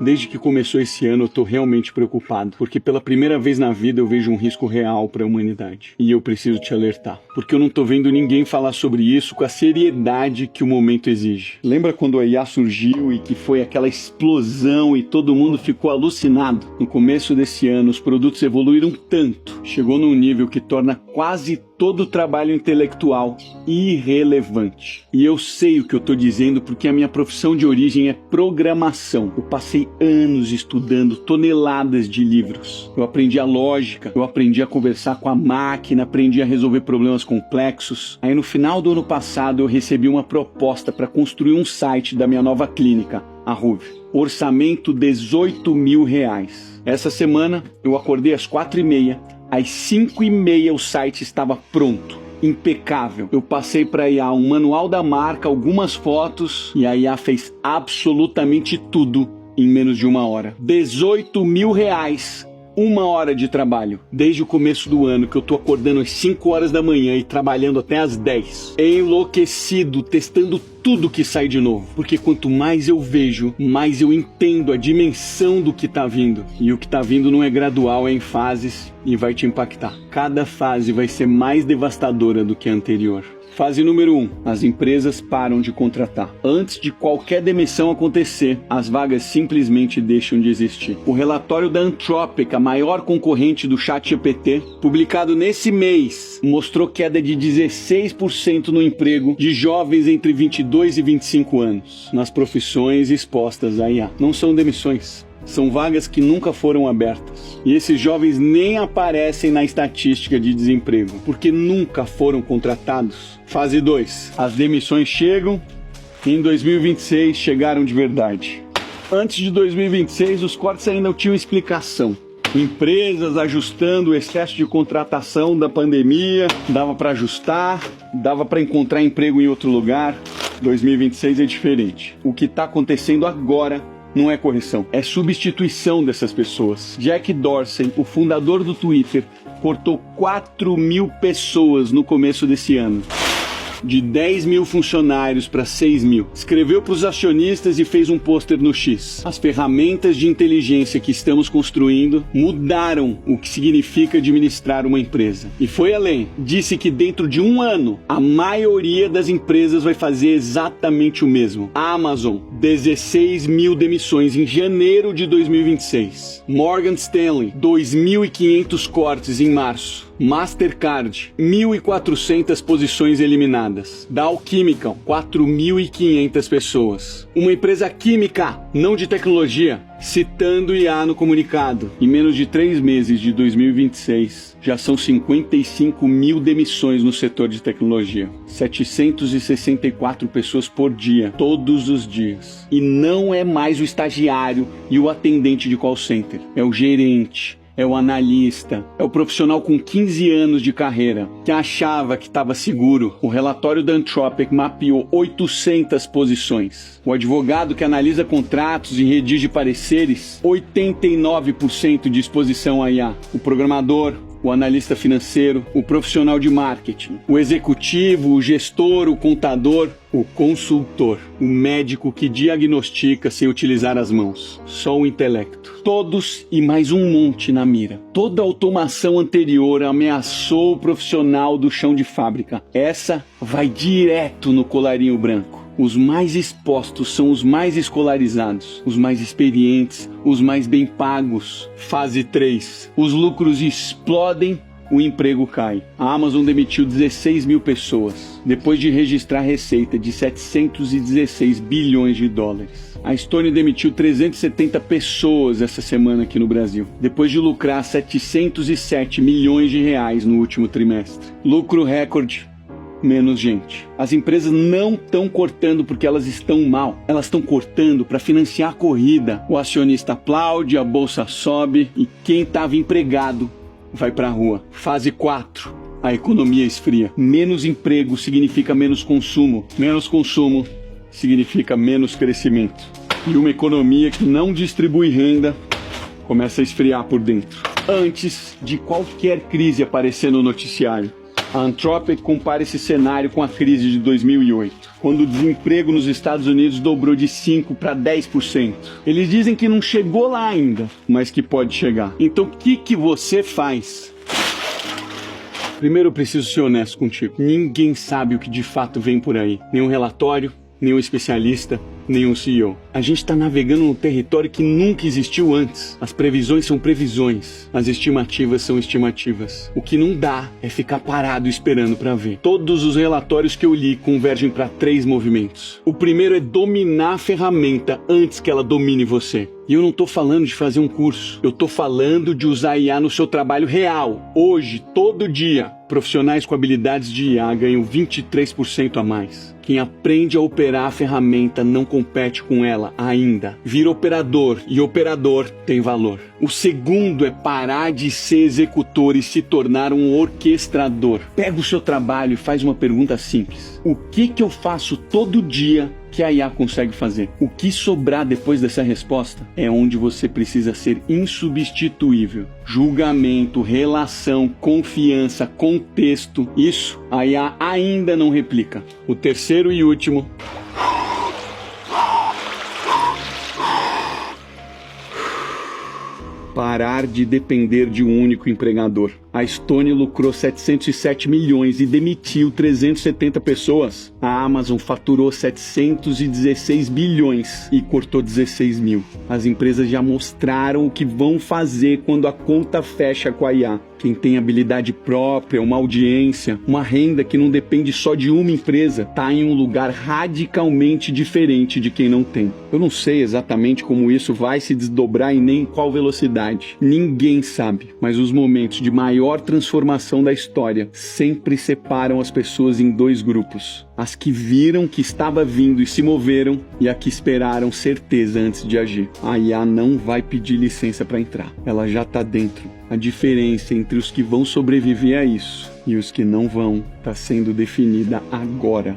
Desde que começou esse ano eu tô realmente preocupado, porque pela primeira vez na vida eu vejo um risco real para a humanidade. E eu preciso te alertar, porque eu não tô vendo ninguém falar sobre isso com a seriedade que o momento exige. Lembra quando a IA surgiu e que foi aquela explosão e todo mundo ficou alucinado? No começo desse ano os produtos evoluíram tanto, chegou num nível que torna quase todo o trabalho intelectual irrelevante. E eu sei o que eu tô dizendo porque a minha profissão de origem é programação. Eu passei anos estudando toneladas de livros. Eu aprendi a lógica, eu aprendi a conversar com a máquina, aprendi a resolver problemas complexos. Aí no final do ano passado eu recebi uma proposta para construir um site da minha nova clínica, a Ruve. Orçamento R$18 mil. Essa semana eu acordei às 4h30, às 5h30 o site estava pronto. Impecável. Eu passei para a IA um manual da marca, algumas fotos e a IA fez absolutamente tudo em menos de 1 hora. R$18 mil, 1 hora de trabalho. Desde o começo do ano que eu tô acordando às 5 horas da manhã e trabalhando até às 10. Enlouquecido, testando tudo que sai de novo. Porque quanto mais eu vejo, mais eu entendo a dimensão do que tá vindo. E o que tá vindo não é gradual, é em fases e vai te impactar. Cada fase vai ser mais devastadora do que a anterior. Fase número 1. As empresas param de contratar. Antes de qualquer demissão acontecer, as vagas simplesmente deixam de existir. O relatório da Anthropic, a maior concorrente do ChatGPT, publicado nesse mês, mostrou queda de 16% no emprego de jovens entre 22 e 25 anos, nas profissões expostas à IA. Não são demissões. São vagas que nunca foram abertas. E esses jovens nem aparecem na estatística de desemprego, porque nunca foram contratados. Fase 2. As demissões chegam e em 2026 chegaram de verdade. Antes de 2026, os cortes ainda não tinham explicação. Empresas ajustando o excesso de contratação da pandemia, dava para ajustar, dava para encontrar emprego em outro lugar. 2026 é diferente. O que está acontecendo agora não é correção, é substituição dessas pessoas. Jack Dorsey, o fundador do Twitter, cortou 4 mil pessoas no começo desse ano. De 10 mil funcionários para 6 mil. Escreveu para os acionistas e fez um pôster no X. As ferramentas de inteligência que estamos construindo mudaram o que significa administrar uma empresa. E foi além. Disse que dentro de 1 ano, a maioria das empresas vai fazer exatamente o mesmo. A Amazon, 16 mil demissões em janeiro de 2026. Morgan Stanley, 2.500 cortes em março. Mastercard, 1.400 posições eliminadas. Dow Chemical, 4.500 pessoas. Uma empresa química, não de tecnologia, citando IA no comunicado. Em menos de 3 meses de 2026, já são 55 mil demissões no setor de tecnologia. 764 pessoas por dia, todos os dias. E não é mais o estagiário e o atendente de call center, é o gerente. É o analista, é o profissional com 15 anos de carreira, que achava que estava seguro. O relatório da Anthropic mapeou 800 posições. O advogado que analisa contratos e redige pareceres, 89% de exposição à IA. O programador, o analista financeiro, o profissional de marketing, o executivo, o gestor, o contador, o consultor, o médico que diagnostica sem utilizar as mãos, só o intelecto. Todos e mais um monte na mira. Toda automação anterior ameaçou o profissional do chão de fábrica. Essa vai direto no colarinho branco. Os mais expostos são os mais escolarizados, os mais experientes, os mais bem pagos. Fase 3. Os lucros explodem, o emprego cai. A Amazon demitiu 16 mil pessoas, depois de registrar receita de 716 bilhões de dólares. A Stone demitiu 370 pessoas essa semana aqui no Brasil, depois de lucrar 707 milhões de reais no último trimestre. Lucro recorde, menos gente. As empresas não estão cortando porque elas estão mal. Elas estão cortando para financiar a corrida. O acionista aplaude, a bolsa sobe e quem estava empregado vai para a rua. Fase 4. A economia esfria. Menos emprego significa menos consumo. Menos consumo significa menos crescimento. E uma economia que não distribui renda começa a esfriar por dentro. Antes de qualquer crise aparecer no noticiário, A Anthropic compara esse cenário com a crise de 2008, quando o desemprego nos Estados Unidos dobrou de 5% para 10%. Eles dizem que não chegou lá ainda, mas que pode chegar. Então o que você faz? Primeiro eu preciso ser honesto contigo. Ninguém sabe o que de fato vem por aí. Nenhum relatório, nenhum especialista, nenhum CEO. A gente está navegando num território que nunca existiu antes. As previsões são previsões, as estimativas são estimativas. O que não dá é ficar parado esperando para ver. Todos os relatórios que eu li convergem para 3 movimentos. O primeiro é dominar a ferramenta antes que ela domine você. E eu não estou falando de fazer um curso, eu estou falando de usar IA no seu trabalho real. Hoje, todo dia, profissionais com habilidades de IA ganham 23% a mais. Quem aprende a operar a ferramenta não compete com ela ainda. Vira operador e operador tem valor. O segundo é parar de ser executor e se tornar um orquestrador. Pega o seu trabalho e faz uma pergunta simples. O que eu faço todo dia que a IA consegue fazer? O que sobrar depois dessa resposta é onde você precisa ser insubstituível. Julgamento, relação, confiança, contexto, isso a IA ainda não replica. O terceiro e último... parar de depender de um único empregador. A Stone lucrou 707 milhões e demitiu 370 pessoas. A Amazon faturou 716 bilhões e cortou 16 mil. As empresas já mostraram o que vão fazer quando a conta fecha com a IA. Quem tem habilidade própria, uma audiência, uma renda que não depende só de uma empresa, está em um lugar radicalmente diferente de quem não tem. Eu não sei exatamente como isso vai se desdobrar e nem em qual velocidade. Ninguém sabe, mas os momentos de maior transformação da história sempre separam as pessoas em 2 grupos. As que viram que estava vindo e se moveram, e as que esperaram certeza antes de agir. A IA não vai pedir licença para entrar, ela já está dentro. A diferença entre os que vão sobreviver a isso e os que não vão está sendo definida agora.